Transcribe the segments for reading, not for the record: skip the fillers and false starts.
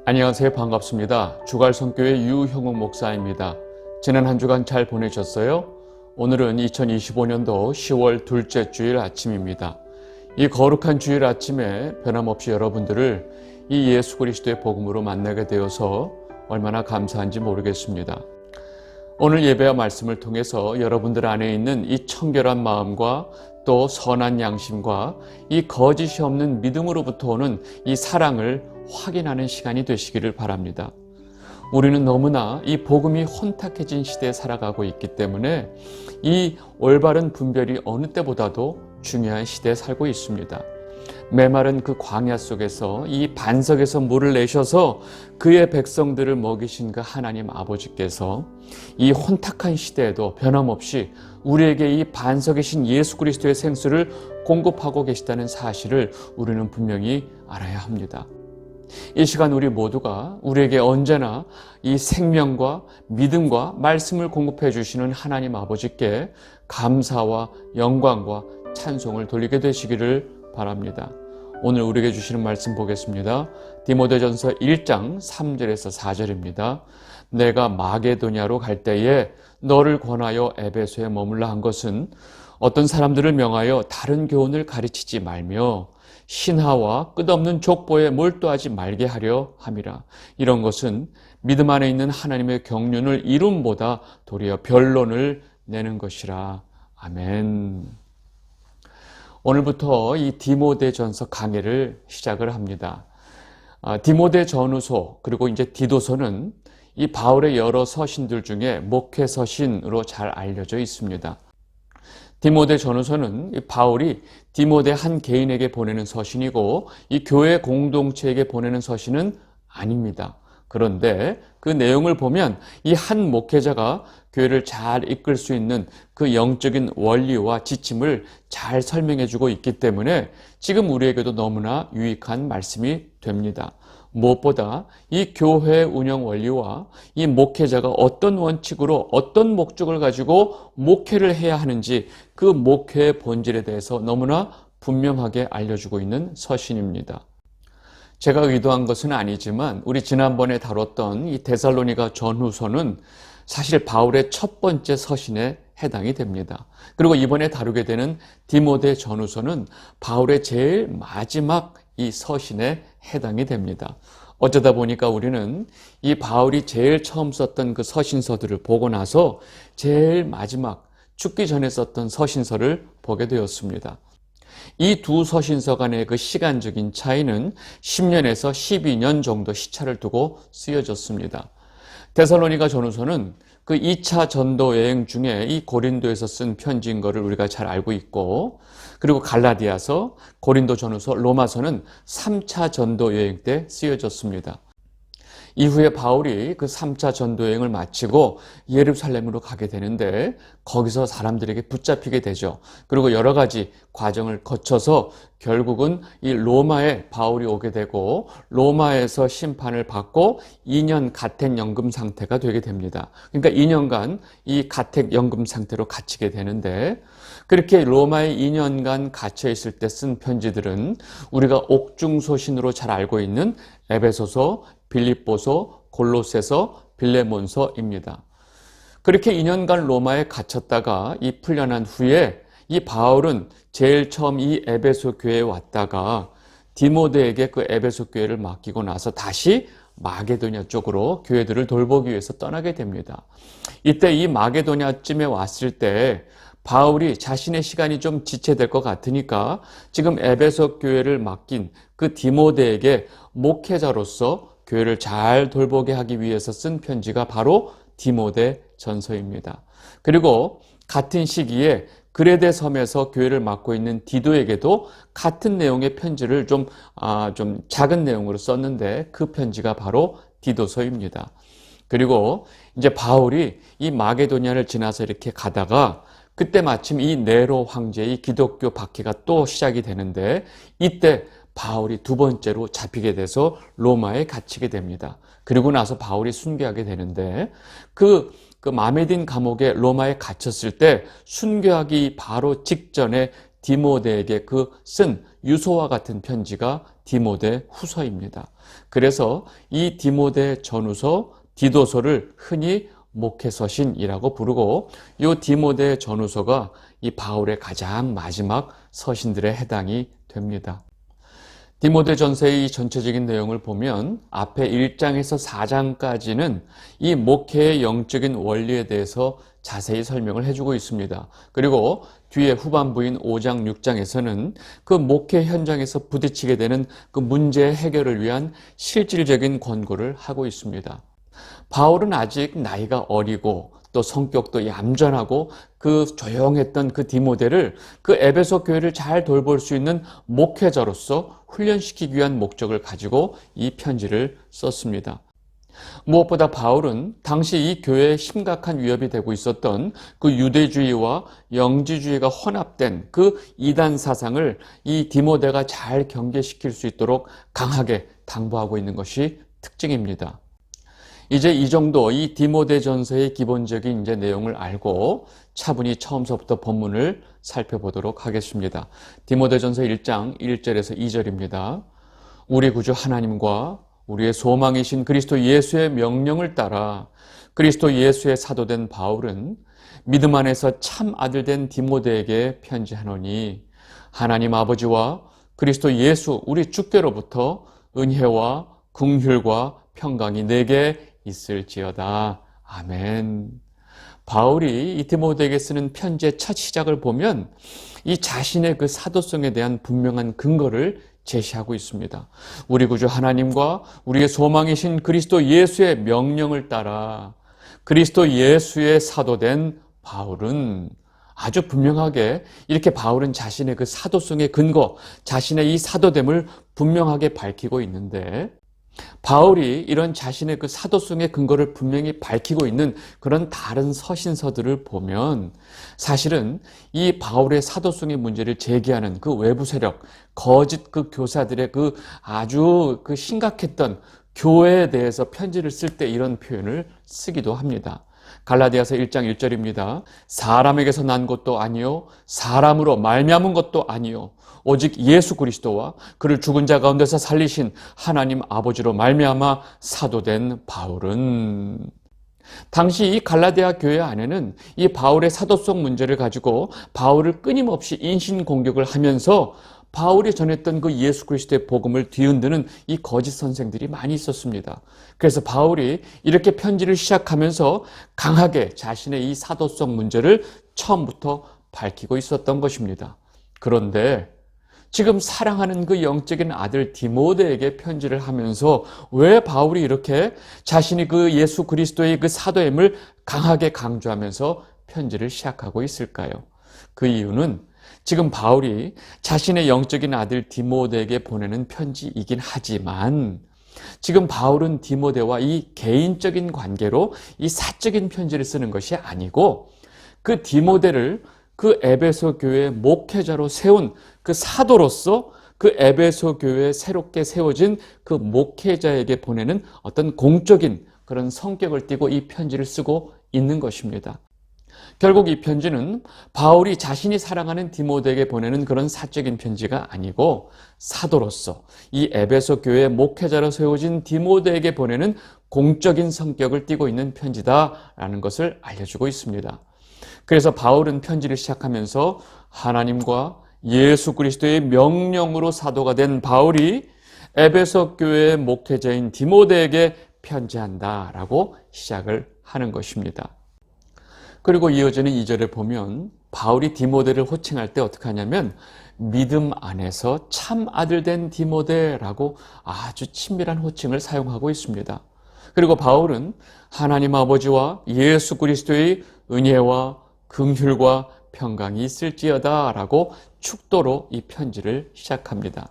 안녕하세요. 반갑습니다. 주갈성교회 유형욱 목사입니다. 지난 한 주간 잘 보내셨어요? 오늘은 2025년도 10월 둘째 주일 아침입니다. 이 거룩한 주일 아침에 변함없이 여러분들을 이 예수 그리스도의 복음으로 만나게 되어서 얼마나 감사한지 모르겠습니다. 오늘 예배와 말씀을 통해서 여러분들 안에 있는 이 청결한 마음과 또 선한 양심과 이 거짓이 없는 믿음으로부터 오는 이 사랑을 확인하는 시간이 되시기를 바랍니다. 우리는 너무나 이 복음이 혼탁해진 시대에 살아가고 있기 때문에 이 올바른 분별이 어느 때보다도 중요한 시대에 살고 있습니다. 메마른 그 광야 속에서 이 반석에서 물을 내셔서 그의 백성들을 먹이신 그 하나님 아버지께서 이 혼탁한 시대에도 변함없이 우리에게 이 반석이신 예수 그리스도의 생수를 공급하고 계시다는 사실을 우리는 분명히 알아야 합니다. 이 시간 우리 모두가 우리에게 언제나 이 생명과 믿음과 말씀을 공급해 주시는 하나님 아버지께 감사와 영광과 찬송을 돌리게 되시기를 바랍니다. 오늘 우리에게 주시는 말씀 보겠습니다. 디모데전서 1장 3절에서 4절입니다. 내가 마게도냐로 갈 때에 너를 권하여 에베소에 머물라 한 것은 어떤 사람들을 명하여 다른 교훈을 가르치지 말며 신하와 끝없는 족보에 몰두하지 말게 하려 함이라. 이런 것은 믿음 안에 있는 하나님의 경륜을 이룸보다 도리어 변론을 내는 것이라. 아멘. 오늘부터 이 디모데전서 강해를 시작을 합니다. 디모데전후서 그리고 이제 디도서는 이 바울의 여러 서신들 중에 목회 서신으로 잘 알려져 있습니다. 디모데전후서는 바울이 디모데 한 개인에게 보내는 서신이고 이 교회 공동체에게 보내는 서신은 아닙니다. 그런데 그 내용을 보면 이 한 목회자가 교회를 잘 이끌 수 있는 그 영적인 원리와 지침을 잘 설명해주고 있기 때문에 지금 우리에게도 너무나 유익한 말씀이 됩니다. 무엇보다 이 교회 운영 원리와 이 목회자가 어떤 원칙으로 어떤 목적을 가지고 목회를 해야 하는지 그 목회의 본질에 대해서 너무나 분명하게 알려주고 있는 서신입니다. 제가 의도한 것은 아니지만 우리 지난번에 다뤘던 이 데살로니가 전후서는 사실 바울의 첫 번째 서신에 해당이 됩니다. 그리고 이번에 다루게 되는 디모데 전후서는 바울의 제일 마지막 이 서신에 해당이 됩니다. 어쩌다 보니까 우리는 이 바울이 제일 처음 썼던 그 서신서들을 보고 나서 제일 마지막 죽기 전에 썼던 서신서를 보게 되었습니다. 이 두 서신서 간의 그 시간적인 차이는 10년에서 12년 정도 시차를 두고 쓰여졌습니다. 데살로니가 전후서는 그 2차 전도 여행 중에 이 고린도에서 쓴 편지인 것을 우리가 잘 알고 있고, 그리고 갈라디아서, 고린도 전후서, 로마서는 3차 전도 여행 때 쓰여졌습니다. 이후에 바울이 그 3차 전도여행을 마치고 예루살렘으로 가게 되는데 거기서 사람들에게 붙잡히게 되죠. 그리고 여러 가지 과정을 거쳐서 결국은 이 로마에 바울이 오게 되고 로마에서 심판을 받고 2년 가택연금 상태가 되게 됩니다. 그러니까 2년간 이 가택연금 상태로 갇히게 되는데 그렇게 로마에 2년간 갇혀 있을 때 쓴 편지들은 우리가 옥중서신으로 잘 알고 있는 에베소서, 빌립보서, 골로새서, 빌레몬서입니다. 그렇게 2년간 로마에 갇혔다가 이 풀려난 후에 이 바울은 제일 처음 이 에베소 교회에 왔다가 디모데에게 그 에베소 교회를 맡기고 나서 다시 마게도냐 쪽으로 교회들을 돌보기 위해서 떠나게 됩니다. 이때 이 마게도냐쯤에 왔을 때 바울이 자신의 시간이 좀 지체될 것 같으니까 지금 에베소 교회를 맡긴 그 디모데에게 목회자로서 교회를 잘 돌보게 하기 위해서 쓴 편지가 바로 디모데 전서입니다. 그리고 같은 시기에 그레데 섬에서 교회를 맡고 있는 디도에게도 같은 내용의 편지를 좀 작은 내용으로 썼는데 그 편지가 바로 디도서입니다. 그리고 이제 바울이 이 마게도냐를 지나서 이렇게 가다가 그때 마침 이 네로 황제의 기독교 박해가 또 시작이 되는데 이때 바울이 두 번째로 잡히게 돼서 로마에 갇히게 됩니다. 그리고 나서 바울이 순교하게 되는데 그 마메딘 감옥에 로마에 갇혔을 때 순교하기 바로 직전에 디모데에게 그 쓴 유서와 같은 편지가 디모데 후서입니다. 그래서 이 디모데 전후서, 디도서를 흔히 목회서신이라고 부르고, 이 디모데 전후서가 이 바울의 가장 마지막 서신들에 해당이 됩니다. 디모데전서의 이 전체적인 내용을 보면 앞에 1장에서 4장까지는 이 목회의 영적인 원리에 대해서 자세히 설명을 해주고 있습니다. 그리고 뒤에 후반부인 5장, 6장에서는 그 목회 현장에서 부딪히게 되는 그 문제 해결을 위한 실질적인 권고를 하고 있습니다. 바울은 아직 나이가 어리고 또 성격도 얌전하고 그 조용했던 그 디모데를 그 에베소 교회를 잘 돌볼 수 있는 목회자로서 훈련시키기 위한 목적을 가지고 이 편지를 썼습니다. 무엇보다 바울은 당시 이 교회에 심각한 위협이 되고 있었던 그 유대주의와 영지주의가 혼합된 그 이단 사상을 이 디모데가 잘 경계시킬 수 있도록 강하게 당부하고 있는 것이 특징입니다. 이제 이 정도 이 디모데전서의 기본적인 이제 내용을 알고 차분히 처음서부터 본문을 살펴보도록 하겠습니다. 디모데전서 1장 1절에서 2절입니다. 우리 구주 하나님과 우리의 소망이신 그리스도 예수의 명령을 따라 그리스도 예수의 사도된 바울은 믿음 안에서 참 아들 된 디모데에게 편지하노니 하나님 아버지와 그리스도 예수 우리 주께로부터 은혜와 긍휼과 평강이 내게 있을지어다. 아멘. 바울이 이 디모데에게 쓰는 편지의 첫 시작을 보면 이 자신의 그 사도성에 대한 분명한 근거를 제시하고 있습니다. 우리 구주 하나님과 우리의 소망이신 그리스도 예수의 명령을 따라 그리스도 예수의 사도된 바울은 아주 분명하게 이렇게 바울은 자신의 그 사도성의 근거, 자신의 이 사도됨을 분명하게 밝히고 있는데 바울이 이런 자신의 그 사도성의 근거를 분명히 밝히고 있는 그런 다른 서신서들을 보면 사실은 이 바울의 사도성의 문제를 제기하는 그 외부 세력, 거짓 그 교사들의 그 아주 그 심각했던 교회에 대해서 편지를 쓸 때 이런 표현을 쓰기도 합니다. 갈라디아서 1장 1절입니다. 사람에게서 난 것도 아니요 사람으로 말미암은 것도 아니요 오직 예수 그리스도와 그를 죽은 자 가운데서 살리신 하나님 아버지로 말미암아 사도된 바울은 당시 이 갈라디아 교회 안에는 이 바울의 사도성 문제를 가지고 바울을 끊임없이 인신공격을 하면서 바울이 전했던 그 예수 그리스도의 복음을 뒤흔드는 이 거짓 선생들이 많이 있었습니다. 그래서 바울이 이렇게 편지를 시작하면서 강하게 자신의 이 사도성 문제를 처음부터 밝히고 있었던 것입니다. 그런데 지금 사랑하는 그 영적인 아들 디모데에게 편지를 하면서 왜 바울이 이렇게 자신이 그 예수 그리스도의 그 사도임을 강하게 강조하면서 편지를 시작하고 있을까요? 그 이유는 지금 바울이 자신의 영적인 아들 디모데에게 보내는 편지이긴 하지만 지금 바울은 디모데와 이 개인적인 관계로 이 사적인 편지를 쓰는 것이 아니고 그 디모데를 그 에베소 교회의 목회자로 세운 그 사도로서 그 에베소 교회에 새롭게 세워진 그 목회자에게 보내는 어떤 공적인 그런 성격을 띠고 이 편지를 쓰고 있는 것입니다. 결국 이 편지는 바울이 자신이 사랑하는 디모데에게 보내는 그런 사적인 편지가 아니고 사도로서 이 에베소 교회의 목회자로 세워진 디모데에게 보내는 공적인 성격을 띠고 있는 편지다라는 것을 알려주고 있습니다. 그래서 바울은 편지를 시작하면서 하나님과 예수 그리스도의 명령으로 사도가 된 바울이 에베소 교회의 목회자인 디모데에게 편지한다라고 시작을 하는 것입니다. 그리고 이어지는 2절에 보면 바울이 디모데를 호칭할 때 어떻게 하냐면 믿음 안에서 참 아들 된 디모데라고 아주 친밀한 호칭을 사용하고 있습니다. 그리고 바울은 하나님 아버지와 예수 그리스도의 은혜와 긍휼과 평강이 있을지어다 라고 축도로 이 편지를 시작합니다.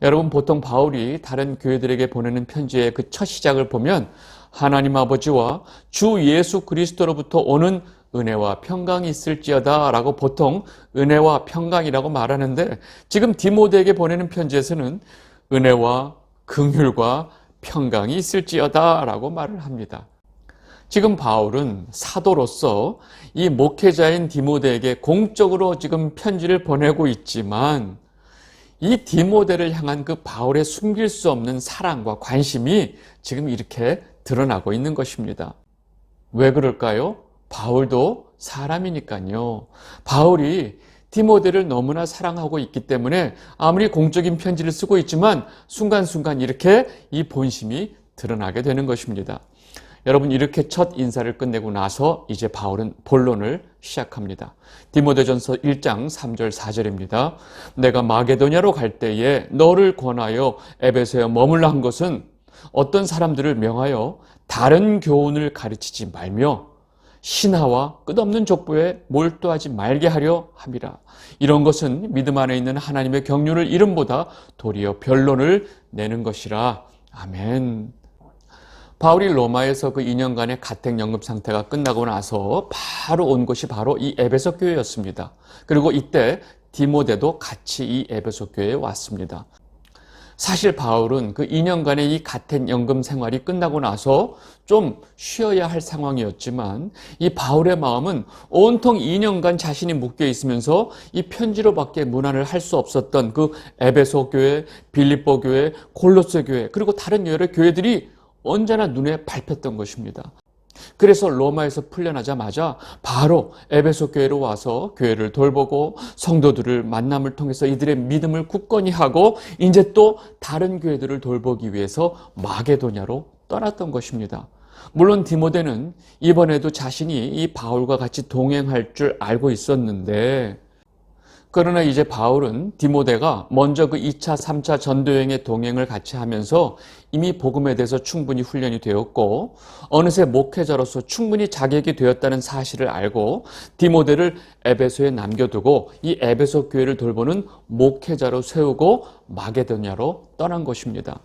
여러분 보통 바울이 다른 교회들에게 보내는 편지의 그 첫 시작을 보면 하나님 아버지와 주 예수 그리스도로부터 오는 은혜와 평강이 있을지어다 라고 보통 은혜와 평강이라고 말하는데 지금 디모데에게 보내는 편지에서는 은혜와 긍휼과 평강이 있을지어다 라고 말을 합니다. 지금 바울은 사도로서 이 목회자인 디모데에게 공적으로 지금 편지를 보내고 있지만 이 디모데를 향한 그 바울의 숨길 수 없는 사랑과 관심이 지금 이렇게 드러나고 있는 것입니다. 왜 그럴까요? 바울도 사람이니까요. 바울이 디모데를 너무나 사랑하고 있기 때문에 아무리 공적인 편지를 쓰고 있지만 순간순간 이렇게 이 본심이 드러나게 되는 것입니다. 여러분, 이렇게 첫 인사를 끝내고 나서 이제 바울은 본론을 시작합니다. 디모데전서 1장 3절 4절입니다. 내가 마게도냐로 갈 때에 너를 권하여 에베소에 머물라 한 것은 어떤 사람들을 명하여 다른 교훈을 가르치지 말며 신하와 끝없는 족보에 몰두하지 말게 하려 함이라. 이런 것은 믿음 안에 있는 하나님의 경륜을 이름보다 도리어 변론을 내는 것이라. 아멘. 바울이 로마에서 그 2년간의 가택연금 상태가 끝나고 나서 바로 온 곳이 바로 이 에베소 교회였습니다. 그리고 이때 디모데도 같이 이 에베소 교회에 왔습니다. 사실 바울은 그 2년간의 이 가택연금 생활이 끝나고 나서 좀 쉬어야 할 상황이었지만 이 바울의 마음은 온통 2년간 자신이 묶여 있으면서 이 편지로밖에 문안을 할 수 없었던 그 에베소 교회, 빌립보 교회, 골로새 교회, 그리고 다른 여러 교회들이 언제나 눈에 밟혔던 것입니다. 그래서 로마에서 풀려나자마자 바로 에베소 교회로 와서 교회를 돌보고 성도들을 만남을 통해서 이들의 믿음을 굳건히 하고 이제 또 다른 교회들을 돌보기 위해서 마게도냐로 떠났던 것입니다. 물론 디모데는 이번에도 자신이 이 바울과 같이 동행할 줄 알고 있었는데, 그러나 이제 바울은 디모데가 먼저 그 2차, 3차 전도여행의 동행을 같이 하면서 이미 복음에 대해서 충분히 훈련이 되었고 어느새 목회자로서 충분히 자격이 되었다는 사실을 알고 디모데를 에베소에 남겨두고 이 에베소 교회를 돌보는 목회자로 세우고 마게도냐로 떠난 것입니다.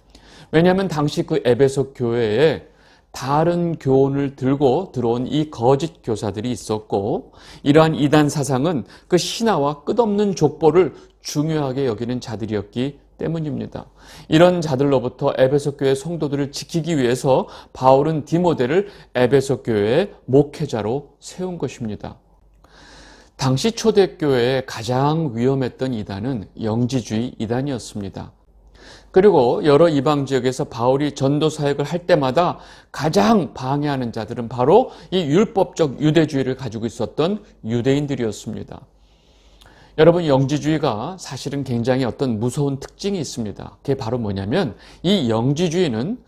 왜냐하면 당시 그 에베소 교회에 다른 교훈을 들고 들어온 이 거짓 교사들이 있었고 이러한 이단 사상은 그 신하와 끝없는 족보를 중요하게 여기는 자들이었기 때문입니다. 이런 자들로부터 에베소 교회 성도들을 지키기 위해서 바울은 디모데를 에베소 교회의 목회자로 세운 것입니다. 당시 초대교회의 가장 위험했던 이단은 영지주의 이단이었습니다. 그리고 여러 이방 지역에서 바울이 전도 사역을 할 때마다 가장 방해하는 자들은 바로 이 율법적 유대주의를 가지고 있었던 유대인들이었습니다. 여러분, 영지주의가 사실은 굉장히 어떤 무서운 특징이 있습니다. 그게 바로 뭐냐면 이 영지주의는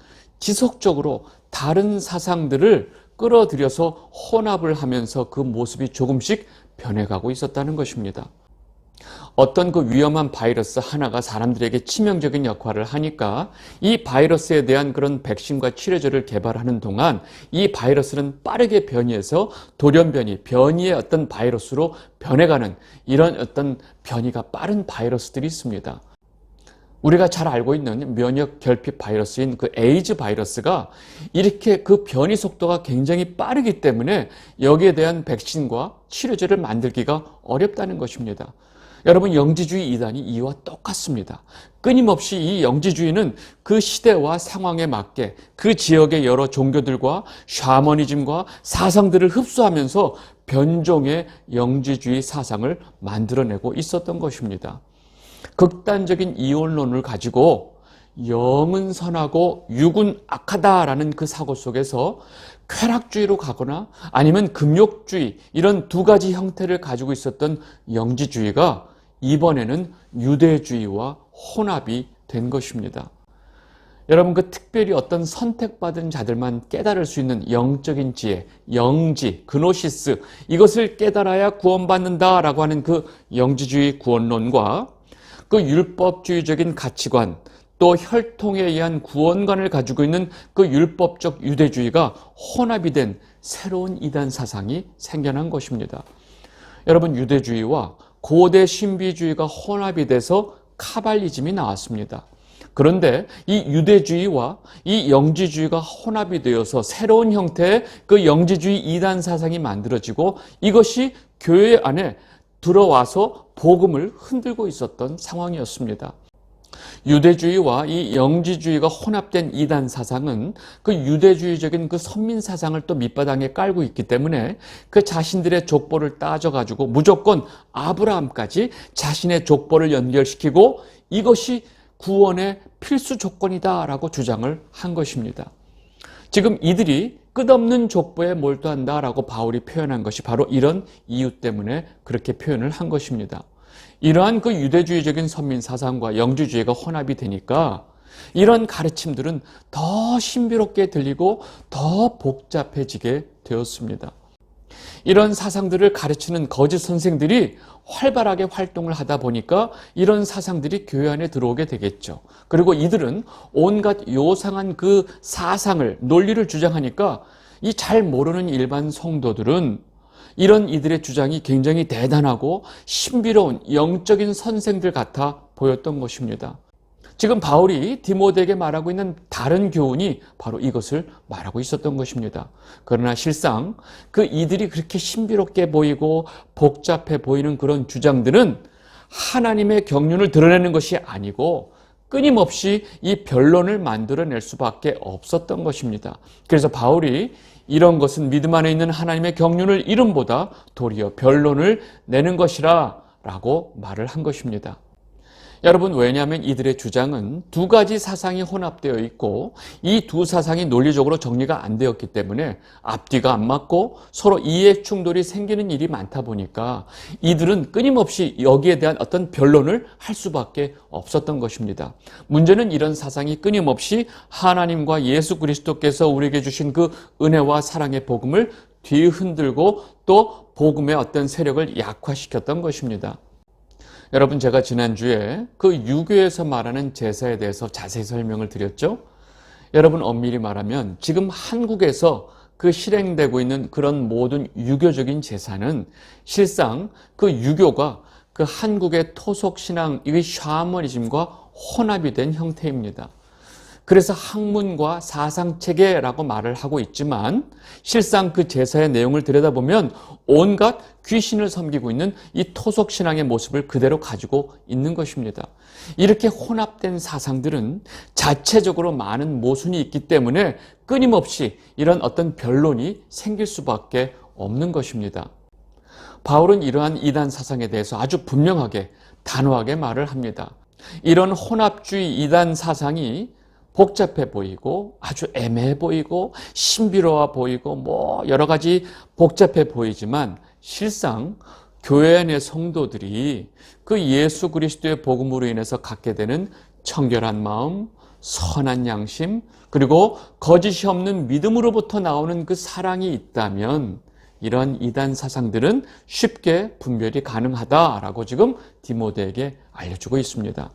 지속적으로 다른 사상들을 끌어들여서 혼합을 하면서 그 모습이 조금씩 변해가고 있었다는 것입니다. 어떤 그 위험한 바이러스 하나가 사람들에게 치명적인 역할을 하니까 이 바이러스에 대한 그런 백신과 치료제를 개발하는 동안 이 바이러스는 빠르게 변이해서 돌연변이, 변이의 어떤 바이러스로 변해가는 이런 어떤 변이가 빠른 바이러스들이 있습니다. 우리가 잘 알고 있는 면역 결핍 바이러스인 그 에이즈 바이러스가 이렇게 그 변이 속도가 굉장히 빠르기 때문에 여기에 대한 백신과 치료제를 만들기가 어렵다는 것입니다. 여러분, 영지주의 이단이 이와 똑같습니다. 끊임없이 이 영지주의는 그 시대와 상황에 맞게 그 지역의 여러 종교들과 샤머니즘과 사상들을 흡수하면서 변종의 영지주의 사상을 만들어내고 있었던 것입니다. 극단적인 이원론을 가지고 영은 선하고 육은 악하다라는 그 사고 속에서 쾌락주의로 가거나 아니면 금욕주의, 이런 두 가지 형태를 가지고 있었던 영지주의가 이번에는 유대주의와 혼합이 된 것입니다. 여러분, 그 특별히 어떤 선택받은 자들만 깨달을 수 있는 영적인 지혜, 영지, 그노시스, 이것을 깨달아야 구원받는다라고 하는 그 영지주의 구원론과 그 율법주의적인 가치관, 또 혈통에 의한 구원관을 가지고 있는 그 율법적 유대주의가 혼합이 된 새로운 이단 사상이 생겨난 것입니다. 여러분, 유대주의와 고대 신비주의가 혼합이 돼서 카발리즘이 나왔습니다. 그런데 이 유대주의와 이 영지주의가 혼합이 되어서 새로운 형태의 그 영지주의 이단 사상이 만들어지고 이것이 교회 안에 들어와서 복음을 흔들고 있었던 상황이었습니다. 유대주의와 이 영지주의가 혼합된 이단 사상은 그 유대주의적인 그 선민 사상을 또 밑바닥에 깔고 있기 때문에 그 자신들의 족보를 따져가지고 무조건 아브라함까지 자신의 족보를 연결시키고 이것이 구원의 필수 조건이다라고 주장을 한 것입니다. 지금 이들이 끝없는 족보에 몰두한다라고 바울이 표현한 것이 바로 이런 이유 때문에 그렇게 표현을 한 것입니다. 이러한 그 유대주의적인 선민 사상과 영지주의가 혼합이 되니까 이런 가르침들은 더 신비롭게 들리고 더 복잡해지게 되었습니다. 이런 사상들을 가르치는 거짓 선생들이 활발하게 활동을 하다 보니까 이런 사상들이 교회 안에 들어오게 되겠죠. 그리고 이들은 온갖 요상한 그 사상을, 논리를 주장하니까 이 잘 모르는 일반 성도들은 이런 이들의 주장이 굉장히 대단하고 신비로운 영적인 선생들 같아 보였던 것입니다. 지금 바울이 디모데에게 말하고 있는 다른 교훈이 바로 이것을 말하고 있었던 것입니다. 그러나 실상 그 이들이 그렇게 신비롭게 보이고 복잡해 보이는 그런 주장들은 하나님의 경륜을 드러내는 것이 아니고 끊임없이 이 변론을 만들어낼 수밖에 없었던 것입니다. 그래서 바울이 이런 것은 믿음 안에 있는 하나님의 경륜을 이름보다 도리어 변론을 내는 것이라 라고 말을 한 것입니다. 여러분, 왜냐하면 이들의 주장은 두 가지 사상이 혼합되어 있고 이 두 사상이 논리적으로 정리가 안 되었기 때문에 앞뒤가 안 맞고 서로 이해 충돌이 생기는 일이 많다 보니까 이들은 끊임없이 여기에 대한 어떤 변론을 할 수밖에 없었던 것입니다. 문제는 이런 사상이 끊임없이 하나님과 예수 그리스도께서 우리에게 주신 그 은혜와 사랑의 복음을 뒤흔들고 또 복음의 어떤 세력을 약화시켰던 것입니다. 여러분, 제가 지난주에 그 유교에서 말하는 제사에 대해서 자세히 설명을 드렸죠. 여러분, 엄밀히 말하면 지금 한국에서 그 실행되고 있는 그런 모든 유교적인 제사는 실상 그 유교가 그 한국의 토속신앙, 이 샤머니즘과 혼합이 된 형태입니다. 그래서 학문과 사상체계라고 말을 하고 있지만 실상 그 제사의 내용을 들여다보면 온갖 귀신을 섬기고 있는 이 토속신앙의 모습을 그대로 가지고 있는 것입니다. 이렇게 혼합된 사상들은 자체적으로 많은 모순이 있기 때문에 끊임없이 이런 어떤 변론이 생길 수밖에 없는 것입니다. 바울은 이러한 이단 사상에 대해서 아주 분명하게 단호하게 말을 합니다. 이런 혼합주의 이단 사상이 복잡해 보이고 아주 애매해 보이고 신비로워 보이고 뭐 여러 가지 복잡해 보이지만 실상 교회 안의 성도들이 그 예수 그리스도의 복음으로 인해서 갖게 되는 청결한 마음, 선한 양심, 그리고 거짓이 없는 믿음으로부터 나오는 그 사랑이 있다면 이런 이단 사상들은 쉽게 분별이 가능하다라고 지금 디모데에게 알려주고 있습니다.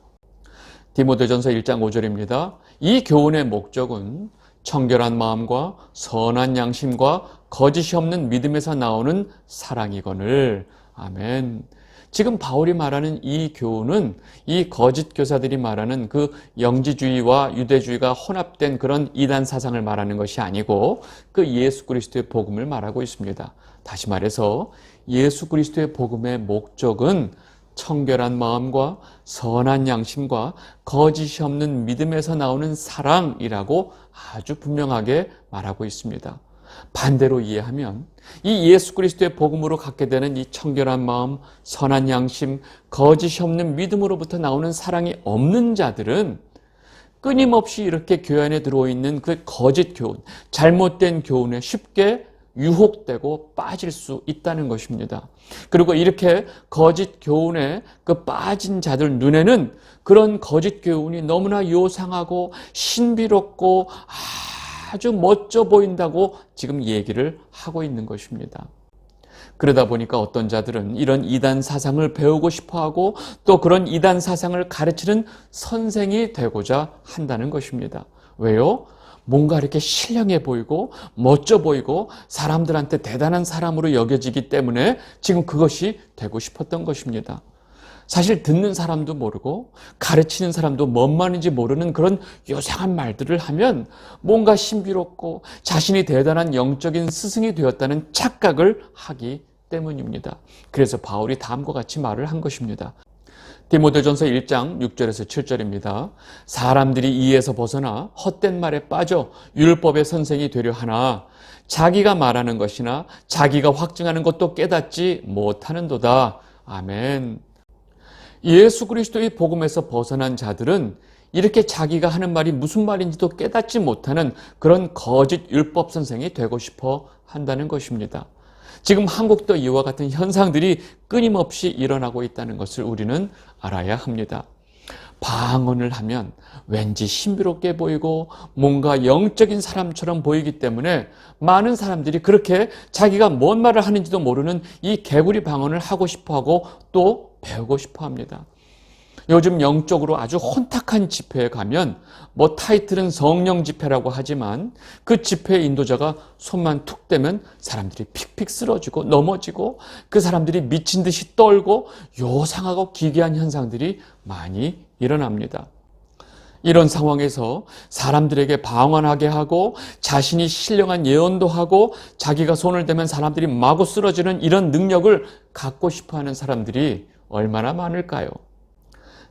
디모데전서 1장 5절입니다. 이 교훈의 목적은 청결한 마음과 선한 양심과 거짓이 없는 믿음에서 나오는 사랑이거늘. 아멘. 지금 바울이 말하는 이 교훈은 이 거짓 교사들이 말하는 그 영지주의와 유대주의가 혼합된 그런 이단 사상을 말하는 것이 아니고 그 예수 그리스도의 복음을 말하고 있습니다. 다시 말해서 예수 그리스도의 복음의 목적은 청결한 마음과 선한 양심과 거짓이 없는 믿음에서 나오는 사랑이라고 아주 분명하게 말하고 있습니다. 반대로 이해하면 이 예수 그리스도의 복음으로 갖게 되는 이 청결한 마음, 선한 양심, 거짓이 없는 믿음으로부터 나오는 사랑이 없는 자들은 끊임없이 이렇게 교회 안에 들어있는 그 거짓 교훈, 잘못된 교훈에 쉽게 유혹되고 빠질 수 있다는 것입니다. 그리고 이렇게 거짓 교훈에 그 빠진 자들 눈에는 그런 거짓 교훈이 너무나 요상하고 신비롭고 아주 멋져 보인다고 지금 얘기를 하고 있는 것입니다. 그러다 보니까 어떤 자들은 이런 이단 사상을 배우고 싶어하고 또 그런 이단 사상을 가르치는 선생이 되고자 한다는 것입니다. 왜요? 뭔가 이렇게 신령해 보이고 멋져 보이고 사람들한테 대단한 사람으로 여겨지기 때문에 지금 그것이 되고 싶었던 것입니다. 사실 듣는 사람도 모르고 가르치는 사람도 뭔 말인지 모르는 그런 요상한 말들을 하면 뭔가 신비롭고 자신이 대단한 영적인 스승이 되었다는 착각을 하기 때문입니다. 그래서 바울이 다음과 같이 말을 한 것입니다. 디모데전서 1장 6절에서 7절입니다. 사람들이 이에서 벗어나 헛된 말에 빠져 율법의 선생이 되려 하나 자기가 말하는 것이나 자기가 확증하는 것도 깨닫지 못하는도다. 아멘. 예수 그리스도의 복음에서 벗어난 자들은 이렇게 자기가 하는 말이 무슨 말인지도 깨닫지 못하는 그런 거짓 율법 선생이 되고 싶어 한다는 것입니다. 지금 한국도 이와 같은 현상들이 끊임없이 일어나고 있다는 것을 우리는 알아야 합니다. 방언을 하면 왠지 신비롭게 보이고 뭔가 영적인 사람처럼 보이기 때문에 많은 사람들이 그렇게 자기가 뭔 말을 하는지도 모르는 이 개구리 방언을 하고 싶어하고 또 배우고 싶어합니다. 요즘 영적으로 아주 혼탁한 집회에 가면 뭐 타이틀은 성령 집회라고 하지만 그 집회 인도자가 손만 툭 대면 사람들이 픽픽 쓰러지고 넘어지고 그 사람들이 미친 듯이 떨고 요상하고 기괴한 현상들이 많이 일어납니다. 이런 상황에서 사람들에게 방언하게 하고 자신이 신령한 예언도 하고 자기가 손을 대면 사람들이 마구 쓰러지는 이런 능력을 갖고 싶어하는 사람들이 얼마나 많을까요?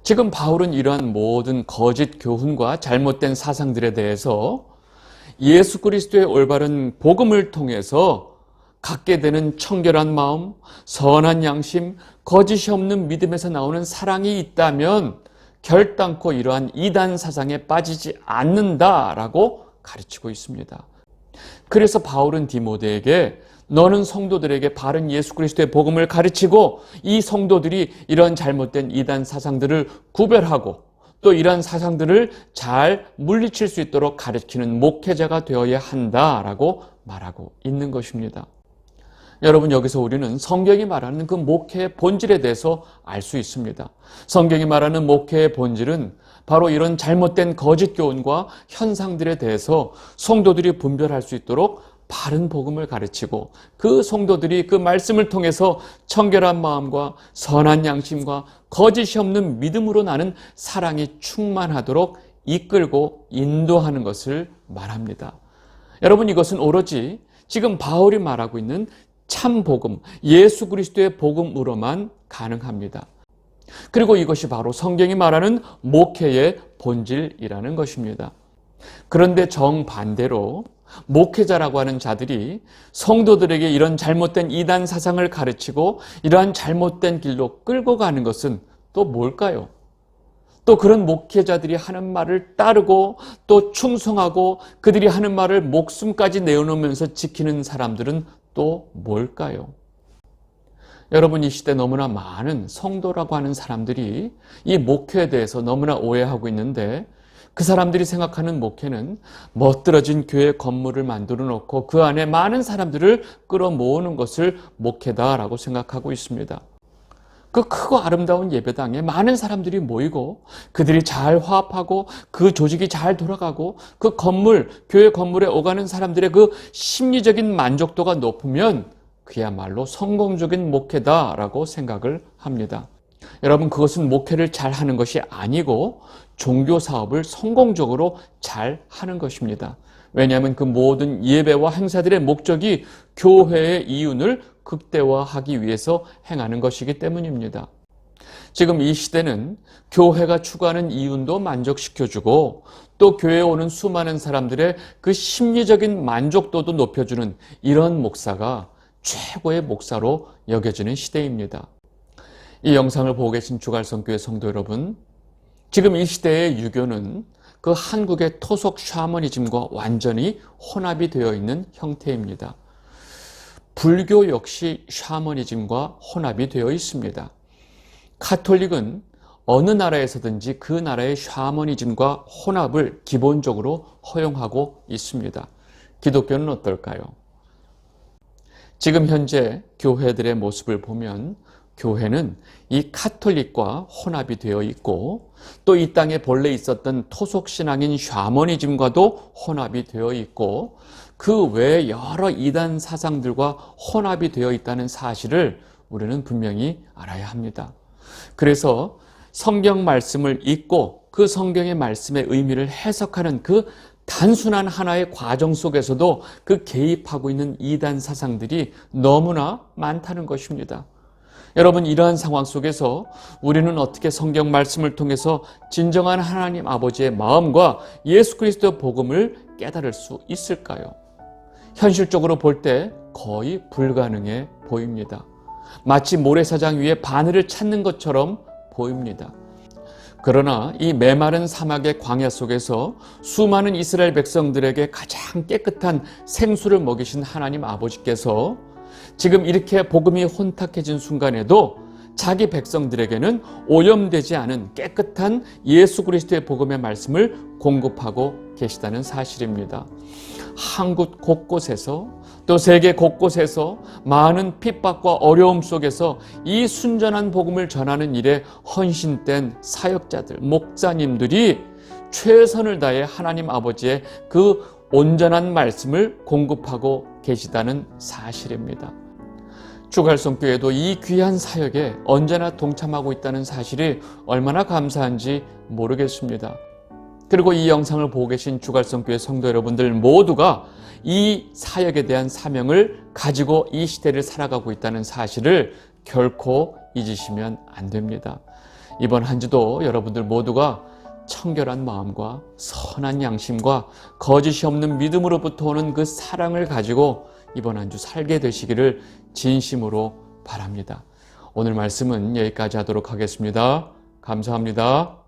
지금 바울은 이러한 모든 거짓 교훈과 잘못된 사상들에 대해서 예수 그리스도의 올바른 복음을 통해서 갖게 되는 청결한 마음, 선한 양심, 거짓이 없는 믿음에서 나오는 사랑이 있다면 결단코 이러한 이단 사상에 빠지지 않는다라고 가르치고 있습니다. 그래서 바울은 디모데에게 너는 성도들에게 바른 예수 그리스도의 복음을 가르치고 이 성도들이 이런 잘못된 이단 사상들을 구별하고 또 이러한 사상들을 잘 물리칠 수 있도록 가르치는 목회자가 되어야 한다라고 말하고 있는 것입니다. 여러분, 여기서 우리는 성경이 말하는 그 목회의 본질에 대해서 알 수 있습니다. 성경이 말하는 목회의 본질은 바로 이런 잘못된 거짓 교훈과 현상들에 대해서 성도들이 분별할 수 있도록 바른 복음을 가르치고 그 성도들이 그 말씀을 통해서 청결한 마음과 선한 양심과 거짓이 없는 믿음으로 나는 사랑이 충만하도록 이끌고 인도하는 것을 말합니다. 여러분, 이것은 오로지 지금 바울이 말하고 있는 참 복음, 예수 그리스도의 복음으로만 가능합니다. 그리고 이것이 바로 성경이 말하는 목회의 본질이라는 것입니다. 그런데 정반대로 목회자라고 하는 자들이 성도들에게 이런 잘못된 이단 사상을 가르치고 이러한 잘못된 길로 끌고 가는 것은 또 뭘까요? 또 그런 목회자들이 하는 말을 따르고 또 충성하고 그들이 하는 말을 목숨까지 내어놓으면서 지키는 사람들은 또 뭘까요? 여러분, 이 시대 너무나 많은 성도라고 하는 사람들이 이 목회에 대해서 너무나 오해하고 있는데 그 사람들이 생각하는 목회는 멋들어진 교회 건물을 만들어 놓고 그 안에 많은 사람들을 끌어모으는 것을 목회다라고 생각하고 있습니다. 그 크고 아름다운 예배당에 많은 사람들이 모이고 그들이 잘 화합하고 그 조직이 잘 돌아가고 그 건물, 교회 건물에 오가는 사람들의 그 심리적인 만족도가 높으면 그야말로 성공적인 목회다라고 생각을 합니다. 여러분, 그것은 목회를 잘 하는 것이 아니고 종교 사업을 성공적으로 잘 하는 것입니다. 왜냐하면 그 모든 예배와 행사들의 목적이 교회의 이윤을 극대화하기 위해서 행하는 것이기 때문입니다. 지금 이 시대는 교회가 추구하는 이윤도 만족시켜주고 또 교회에 오는 수많은 사람들의 그 심리적인 만족도도 높여주는 이런 목사가 최고의 목사로 여겨지는 시대입니다. 이 영상을 보고 계신 주갈성교회 성도 여러분, 지금 이 시대의 유교는 그 한국의 토속 샤머니즘과 완전히 혼합이 되어 있는 형태입니다. 불교 역시 샤머니즘과 혼합이 되어 있습니다. 카톨릭은 어느 나라에서든지 그 나라의 샤머니즘과 혼합을 기본적으로 허용하고 있습니다. 기독교는 어떨까요? 지금 현재 교회들의 모습을 보면 교회는 이 카톨릭과 혼합이 되어 있고 또 이 땅에 본래 있었던 토속 신앙인 샤머니즘과도 혼합이 되어 있고 그 외에 여러 이단 사상들과 혼합이 되어 있다는 사실을 우리는 분명히 알아야 합니다. 그래서 성경 말씀을 읽고 그 성경의 말씀의 의미를 해석하는 그 단순한 하나의 과정 속에서도 그 개입하고 있는 이단 사상들이 너무나 많다는 것입니다. 여러분, 이러한 상황 속에서 우리는 어떻게 성경 말씀을 통해서 진정한 하나님 아버지의 마음과 예수 그리스도의 복음을 깨달을 수 있을까요? 현실적으로 볼 때 거의 불가능해 보입니다. 마치 모래사장 위에 바늘을 찾는 것처럼 보입니다. 그러나 이 메마른 사막의 광야 속에서 수많은 이스라엘 백성들에게 가장 깨끗한 생수를 먹이신 하나님 아버지께서 지금 이렇게 복음이 혼탁해진 순간에도 자기 백성들에게는 오염되지 않은 깨끗한 예수 그리스도의 복음의 말씀을 공급하고 계시다는 사실입니다. 한국 곳곳에서 또 세계 곳곳에서 많은 핍박과 어려움 속에서 이 순전한 복음을 전하는 일에 헌신된 사역자들, 목사님들이 최선을 다해 하나님 아버지의 그 온전한 말씀을 공급하고 계시다는 사실입니다. 주갈성교회도 이 귀한 사역에 언제나 동참하고 있다는 사실이 얼마나 감사한지 모르겠습니다. 그리고 이 영상을 보고 계신 주갈성교회 성도 여러분들 모두가 이 사역에 대한 사명을 가지고 이 시대를 살아가고 있다는 사실을 결코 잊으시면 안 됩니다. 이번 한 주도 여러분들 모두가 청결한 마음과 선한 양심과 거짓이 없는 믿음으로부터 오는 그 사랑을 가지고 이번 한 주 살게 되시기를 진심으로 바랍니다. 오늘 말씀은 여기까지 하도록 하겠습니다. 감사합니다.